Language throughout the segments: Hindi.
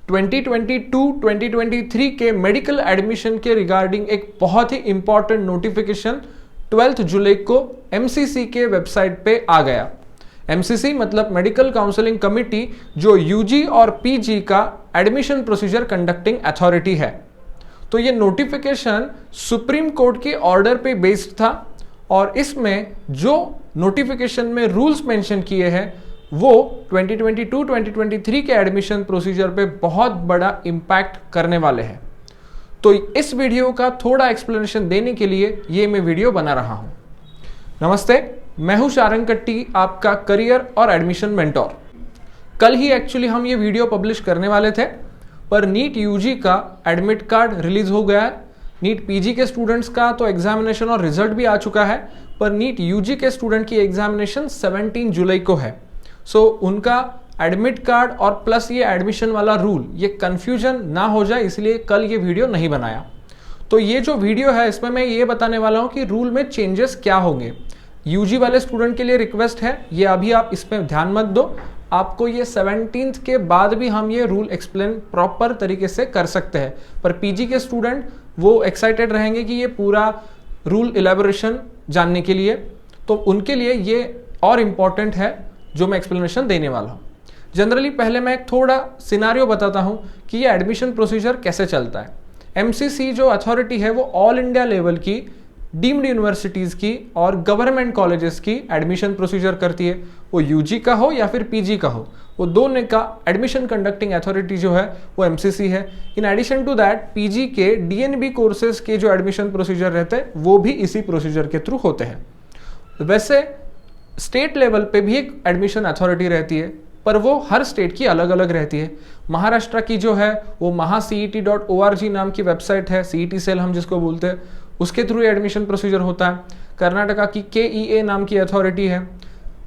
2022-2023 के मेडिकल एडमिशन के रिगार्डिंग एक बहुत ही इंपॉर्टेंट नोटिफिकेशन 12 जुलाई को एमसीसी के वेबसाइट पे आ गया। एमसीसी मतलब मेडिकल काउंसलिंग कमिटी, जो यूजी और पीजी का एडमिशन प्रोसीजर कंडक्टिंग अथॉरिटी है। तो ये नोटिफिकेशन सुप्रीम कोर्ट के ऑर्डर पे बेस्ड था और इसमें जो नोटिफिकेशन में रूल्स मेंशन किए हैं वो 2022-2023 के एडमिशन प्रोसीजर पे बहुत बड़ा इम्पैक्ट करने वाले हैं। तो इस वीडियो का थोड़ा एक्सप्लेनेशन देने के लिए ये मैं वीडियो बना रहा हूं। नमस्ते, मैं हूं शारंगकट्टी, आपका करियर और एडमिशन मेंटोर। कल ही एक्चुअली हम ये वीडियो पब्लिश करने वाले थे, पर नीट यूजी का एडमिट कार्ड रिलीज हो गया है। नीट पीजी के स्टूडेंट्स का तो एग्जामिनेशन और रिजल्ट भी आ चुका है, पर नीट यूजी के स्टूडेंट की एग्जामिनेशन 17 जुलाई को है। सो उनका एडमिट कार्ड और प्लस ये एडमिशन वाला रूल, ये कंफ्यूजन ना हो जाए, इसलिए कल ये वीडियो नहीं बनाया। तो ये जो वीडियो है इसमें मैं ये बताने वाला हूँ कि रूल में चेंजेस क्या होंगे। यूजी वाले स्टूडेंट के लिए रिक्वेस्ट है, ये अभी आप इस पर ध्यान मत दो, आपको ये 17th के बाद भी हम ये रूल एक्सप्लेन प्रॉपर तरीके से कर सकते हैं। पर पीजी के स्टूडेंट वो एक्साइटेड रहेंगे कि ये पूरा रूल इलेबोरेशन जानने के लिए, तो उनके लिए ये और इम्पॉर्टेंट है जो मैं एक्सप्लेनेशन देने वाला हूँ। जनरली पहले मैं एक थोड़ा सिनारियो बताता हूँ कि ये एडमिशन प्रोसीजर कैसे चलता है। एमसीसी जो अथॉरिटी है वो ऑल इंडिया लेवल की डीम्ड यूनिवर्सिटीज़ की और गवर्नमेंट कॉलेजेस की एडमिशन प्रोसीजर करती है। वो यूजी का हो या फिर पीजी का हो, वो दोनों का एडमिशन कंडक्टिंग अथॉरिटी जो है वो एमसीसी है। In addition to that PG के डीएनबी कोर्सेज के जो एडमिशन प्रोसीजर रहते हैं वो भी इसी प्रोसीजर के थ्रू होते हैं। वैसे स्टेट लेवल पे भी एक एडमिशन अथॉरिटी रहती है, पर वो हर स्टेट की अलग अलग रहती है। महाराष्ट्र की जो है वो महाCET.org नाम की वेबसाइट है, सीईटी सेल हम जिसको बोलते हैं, उसके थ्रू एडमिशन प्रोसीजर होता है। कर्नाटका की KEA नाम की अथॉरिटी है,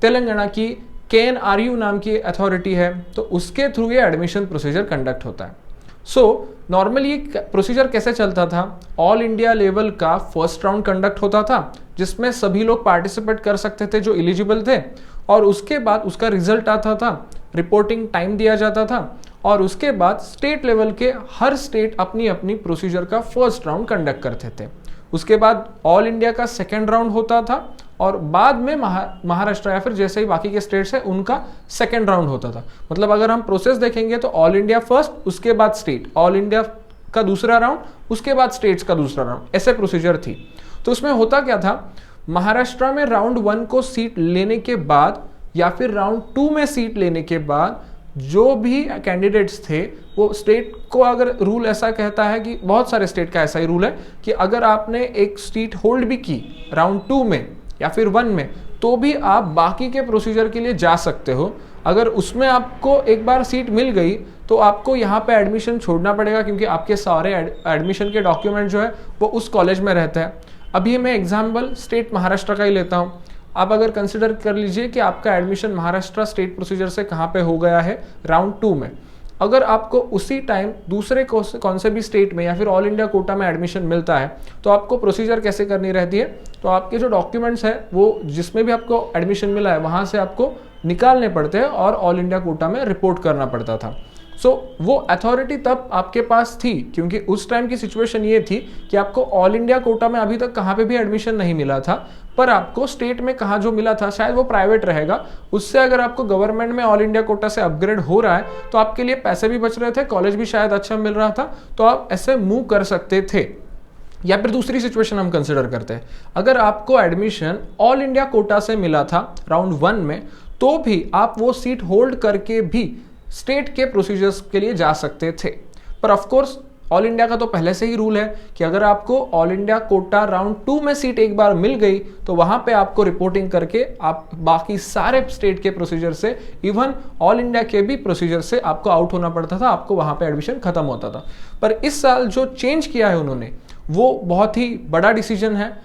तेलंगाना की KNRU नाम की अथॉरिटी है, तो उसके थ्रू ये एडमिशन प्रोसीजर कंडक्ट होता है। सो नॉर्मली ये प्रोसीजर कैसे चलता था, ऑल इंडिया लेवल का फर्स्ट राउंड कंडक्ट होता था जिसमें सभी लोग पार्टिसिपेट कर सकते थे जो एलिजिबल थे, और उसके बाद उसका रिजल्ट आता था, रिपोर्टिंग टाइम दिया जाता था, और उसके बाद स्टेट लेवल के हर स्टेट अपनी अपनी प्रोसीजर का फर्स्ट राउंड कंडक्ट करते थे। उसके बाद ऑल इंडिया का सेकेंड राउंड होता था और बाद में महाराष्ट्र या फिर जैसे ही बाकी के स्टेट्स है उनका सेकेंड राउंड होता था। मतलब अगर हम प्रोसेस देखेंगे तो ऑल इंडिया फर्स्ट, उसके बाद स्टेट, ऑल इंडिया का दूसरा राउंड, उसके बाद स्टेट्स का दूसरा राउंड, ऐसे प्रोसीजर थी। तो उसमें होता क्या था, महाराष्ट्र में राउंड 1 को सीट लेने के बाद या फिर राउंड 2 में सीट लेने के बाद जो भी कैंडिडेट्स थे वो स्टेट को, अगर रूल ऐसा कहता है कि बहुत सारे स्टेट का ऐसा ही रूल है कि अगर आपने एक सीट होल्ड भी की राउंड 2 में या फिर 1 में, तो भी आप बाकी के प्रोसीजर के लिए जा सकते हो। अगर उसमें आपको एक बार सीट मिल गई तो आपको यहाँ पे एडमिशन छोड़ना पड़ेगा, क्योंकि आपके सारे एडमिशन के डॉक्यूमेंट जो है वो उस कॉलेज में रहते हैं। अभी मैं एग्जाम्पल स्टेट महाराष्ट्र का ही लेता हूँ। आप अगर कंसिडर कर लीजिए कि आपका एडमिशन महाराष्ट्र स्टेट प्रोसीजर से कहाँ पे हो गया है, राउंड 2 में। अगर आपको उसी टाइम दूसरे कौन से भी स्टेट में या फिर ऑल इंडिया कोटा में एडमिशन मिलता है, तो आपको प्रोसीजर कैसे करनी रहती है, तो आपके जो डॉक्यूमेंट्स है वो जिसमें भी आपको एडमिशन मिला है वहाँ से आपको निकालने पड़ते हैं और ऑल इंडिया कोटा में रिपोर्ट करना पड़ता था। सो वो अथॉरिटी तब आपके पास थी, क्योंकि उस टाइम की सिचुएशन ये थी कि आपको ऑल इंडिया कोटा में अभी तक कहाँ पे भी एडमिशन नहीं मिला था, पर आपको स्टेट में कहाँ जो मिला था शायद वो प्राइवेट रहेगा, उससे अगर आपको गवर्नमेंट में ऑल इंडिया कोटा से अपग्रेड हो रहा है तो आपके लिए पैसे भी बच रहे थे, कॉलेज भी शायद अच्छा मिल रहा था, तो आप ऐसे मूव कर सकते थे। या फिर दूसरी सिचुएशन हम कंसिडर करते हैं, अगर आपको एडमिशन ऑल इंडिया कोटा से मिला था राउंड 1 में, तो भी आप वो सीट होल्ड करके भी स्टेट के प्रोसीजर्स के लिए जा सकते थे। पर ऑफ कोर्स ऑल इंडिया का तो पहले से ही रूल है कि अगर आपको ऑल इंडिया कोटा राउंड 2 में सीट एक बार मिल गई तो वहां पे आपको रिपोर्टिंग करके आप बाकी सारे स्टेट के प्रोसीजर से, इवन ऑल इंडिया के भी प्रोसीजर से आपको आउट होना पड़ता था, आपको वहां पे एडमिशन खत्म होता था। पर इस साल जो चेंज किया है उन्होंने वो बहुत ही बड़ा डिसीजन है।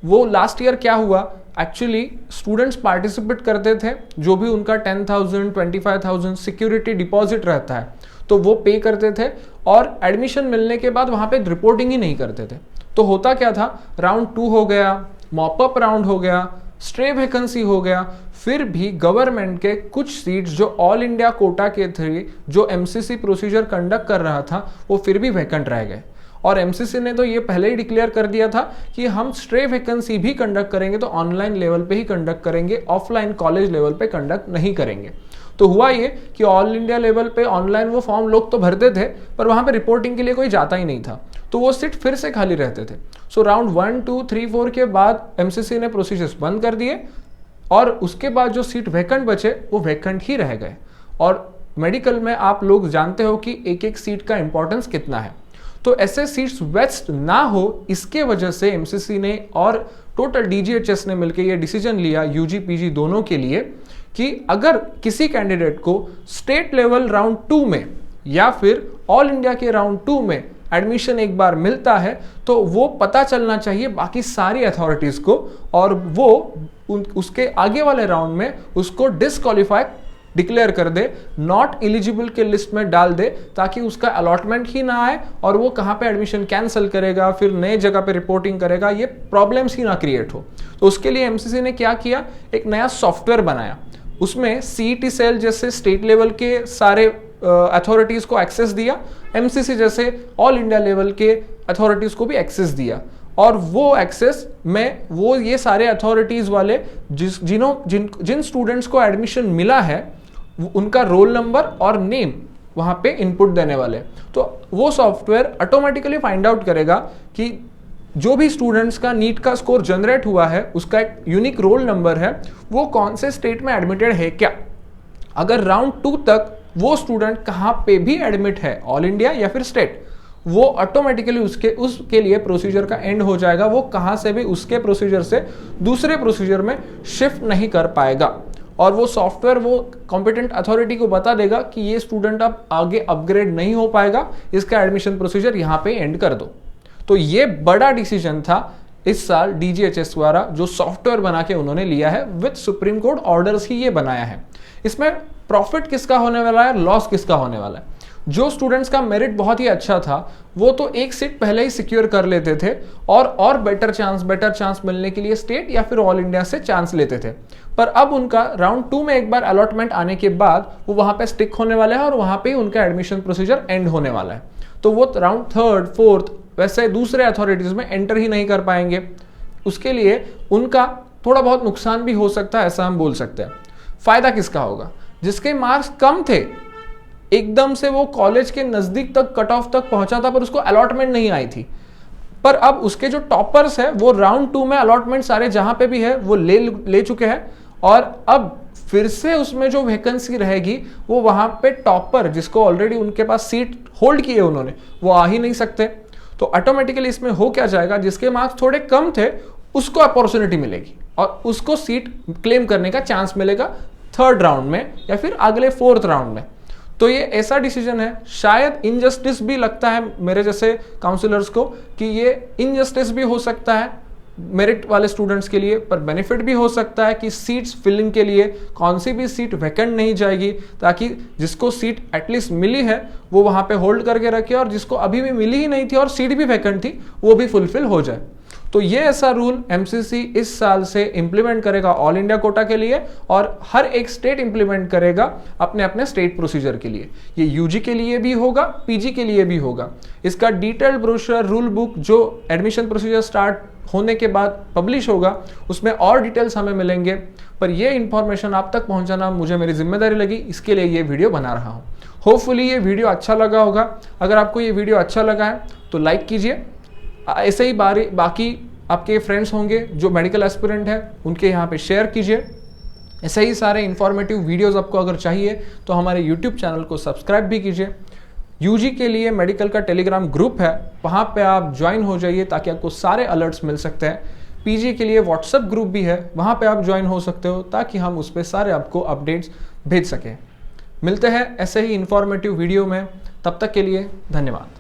वो लास्ट ईयर क्या हुआ, एक्चुअली स्टूडेंट्स पार्टिसिपेट करते थे, जो भी उनका 10,000 25,000 सिक्योरिटी डिपॉजिट रहता है तो वो पे करते थे, और एडमिशन मिलने के बाद वहाँ पे रिपोर्टिंग ही नहीं करते थे। तो होता क्या था, राउंड 2 हो गया, मॉपअप राउंड हो गया, स्ट्रे वैकेंसी हो गया, फिर भी गवर्नमेंट के कुछ सीट्स जो ऑल इंडिया कोटा के थे, जो एमसीसी प्रोसीजर कंडक्ट कर रहा था, वो फिर भी वैकेंट रह गए। और एमसीसी ने तो ये पहले ही डिक्लेयर कर दिया था कि हम स्ट्रे वैकेंसी भी कंडक्ट करेंगे तो ऑनलाइन लेवल पे ही कंडक्ट करेंगे, ऑफलाइन कॉलेज लेवल पे कंडक्ट नहीं करेंगे। तो हुआ ये कि ऑल इंडिया लेवल पे ऑनलाइन वो फॉर्म लोग तो भरते थे, पर वहां पे रिपोर्टिंग के लिए कोई जाता ही नहीं था, तो वो सीट फिर से खाली रहते थे। सो राउंड 1, 2, 3, 4 के बाद एमसीसी ने प्रोसीजर्स बंद कर दिए और उसके बाद जो सीट वैकेंट बचे वो वैकेंट ही रह गए। और मेडिकल में आप लोग जानते हो कि एक एक सीट का इंपॉर्टेंस कितना है, तो ऐसे सीट्स वेस्ट ना हो, इसके वजह से एमसीसी ने और टोटल डीजीएचएस ने मिलकर ये डिसीजन लिया यूजी पीजी दोनों के लिए कि अगर किसी कैंडिडेट को स्टेट लेवल राउंड 2 में या फिर ऑल इंडिया के राउंड 2 में एडमिशन एक बार मिलता है तो वो पता चलना चाहिए बाकी सारी अथॉरिटीज को, और वो उसके आगे वाले राउंड में उसको डिसक्वालीफाई डिक्लेयर कर दे, नॉट एलिजिबल के लिस्ट में डाल दे, ताकि उसका अलॉटमेंट ही ना आए और वो कहाँ पे एडमिशन कैंसिल करेगा, फिर नए जगह पे रिपोर्टिंग करेगा, ये प्रॉब्लम्स ही ना क्रिएट हो। तो उसके लिए एमसीसी ने क्या किया, एक नया सॉफ्टवेयर बनाया, उसमें सीईटी सेल जैसे स्टेट लेवल के सारे अथॉरिटीज को एक्सेस दिया, एमसीसी जैसे ऑल इंडिया लेवल के अथॉरिटीज को भी एक्सेस दिया, और वो एक्सेस में वो ये सारे अथॉरिटीज वाले जिन स्टूडेंट्स को एडमिशन मिला है उनका रोल नंबर और नेम वहां पे इनपुट देने वाले। तो वो सॉफ्टवेयर ऑटोमेटिकली फाइंड आउट करेगा कि जो भी स्टूडेंट्स का नीट का स्कोर जनरेट हुआ है उसका एक यूनिक रोल नंबर है, वो कौन से स्टेट में एडमिटेड है क्या। अगर राउंड 2 तक वो स्टूडेंट कहाँ पे भी एडमिट है, ऑल इंडिया या फिर स्टेट, वो ऑटोमेटिकली उसके लिए प्रोसीजर का एंड हो जाएगा, वो कहाँ से भी उसके प्रोसीजर से दूसरे प्रोसीजर में शिफ्ट नहीं कर पाएगा। और वो सॉफ्टवेयर वो कॉम्पिटेंट अथॉरिटी को बता देगा कि ये स्टूडेंट अब आगे अपग्रेड नहीं हो पाएगा, इसका एडमिशन प्रोसीजर यहाँ पे एंड कर दो। तो ये बड़ा डिसीजन था इस साल डीजीएचएस द्वारा, जो सॉफ्टवेयर बना के उन्होंने लिया है, विद सुप्रीम कोर्ट ऑर्डर्स ही ये बनाया है। इसमें प्रॉफिट किसका होने वाला है, लॉस किसका होने वाला है। जो स्टूडेंट्स का मेरिट बहुत ही अच्छा था वो तो एक सीट पहले ही सिक्योर कर लेते थे और बेटर चांस मिलने के लिए स्टेट या फिर ऑल इंडिया से चांस लेते थे, पर अब उनका राउंड 2 में एक बार अलॉटमेंट आने के बाद वो वहां पे स्टिक होने वाले हैं और वहां पे ही उनका एडमिशन प्रोसीजर एंड होने वाला है। तो वो राउंड 3rd, 4th वैसे दूसरे अथॉरिटीज में एंटर ही नहीं कर पाएंगे। उसके लिए उनका थोड़ा बहुत नुकसान भी हो सकता है, ऐसा हम बोल सकते हैं। फायदा किसका होगा, जिसके मार्क्स कम थे, एकदम से वो कॉलेज के नजदीक तक कट ऑफ तक पहुंचा था पर उसको अलॉटमेंट नहीं आई थी, पर अब उसके जो टॉपर्स है वो राउंड 2 में अलॉटमेंट सारे जहां पे भी है वो ले चुके हैं, और अब फिर से उसमें जो वैकेंसी रहेगी वो वहां पे टॉपर जिसको ऑलरेडी उनके पास सीट होल्ड किए उन्होंने, वो आ ही नहीं सकते। तो ऑटोमेटिकली इसमें हो क्या जाएगा, जिसके मार्क्स थोड़े कम थे उसको अपॉर्चुनिटी मिलेगी और उसको सीट क्लेम करने का चांस मिलेगा 3rd राउंड में या फिर अगले 4th राउंड में। तो ये ऐसा डिसीजन है, शायद इनजस्टिस भी लगता है मेरे जैसे काउंसलर्स को कि ये इनजस्टिस भी हो सकता है मेरिट वाले स्टूडेंट्स के लिए, पर बेनिफिट भी हो सकता है कि सीट्स फिलिंग के लिए कौन सी भी सीट वैकेंट नहीं जाएगी, ताकि जिसको सीट एटलीस्ट मिली है वो वहां पे होल्ड करके रखे और जिसको अभी भी मिली ही नहीं थी और सीट भी वैकेंट थी वो भी फुलफिल हो जाए। तो ये ऐसा रूल एमसीसी इस साल से इंप्लीमेंट करेगा ऑल इंडिया कोटा के लिए, और हर एक स्टेट इंप्लीमेंट करेगा अपने अपने स्टेट प्रोसीजर के लिए। ये यूजी के लिए भी होगा, पीजी के लिए भी होगा। इसका डिटेल्ड ब्रोशर रूल बुक जो एडमिशन प्रोसीजर स्टार्ट होने के बाद पब्लिश होगा, उसमें और डिटेल्स हमें मिलेंगे, पर ये इंफॉर्मेशन आप तक पहुंचाना मुझे मेरी जिम्मेदारी लगी, इसके लिए ये वीडियो बना रहा हूं। होपफुली ये वीडियो अच्छा लगा होगा। अगर आपको ये वीडियो अच्छा लगा है तो लाइक कीजिए, ऐसे ही बाकी आपके फ्रेंड्स होंगे जो मेडिकल एस्पिरेंट हैं उनके यहाँ पे शेयर कीजिए। ऐसे ही सारे इंफॉर्मेटिव वीडियोस आपको अगर चाहिए तो हमारे यूट्यूब चैनल को सब्सक्राइब भी कीजिए। यूजी के लिए मेडिकल का टेलीग्राम ग्रुप है, वहाँ पे आप ज्वाइन हो जाइए ताकि आपको सारे अलर्ट्स मिल सकते हैं। पीजी के लिए व्हाट्सएप ग्रुप भी है, वहाँ पे आप ज्वाइन हो सकते हो ताकि हम उस पर सारे आपको अपडेट्स भेज सकें। मिलते हैं ऐसे ही इंफॉर्मेटिव वीडियो में, तब तक के लिए धन्यवाद।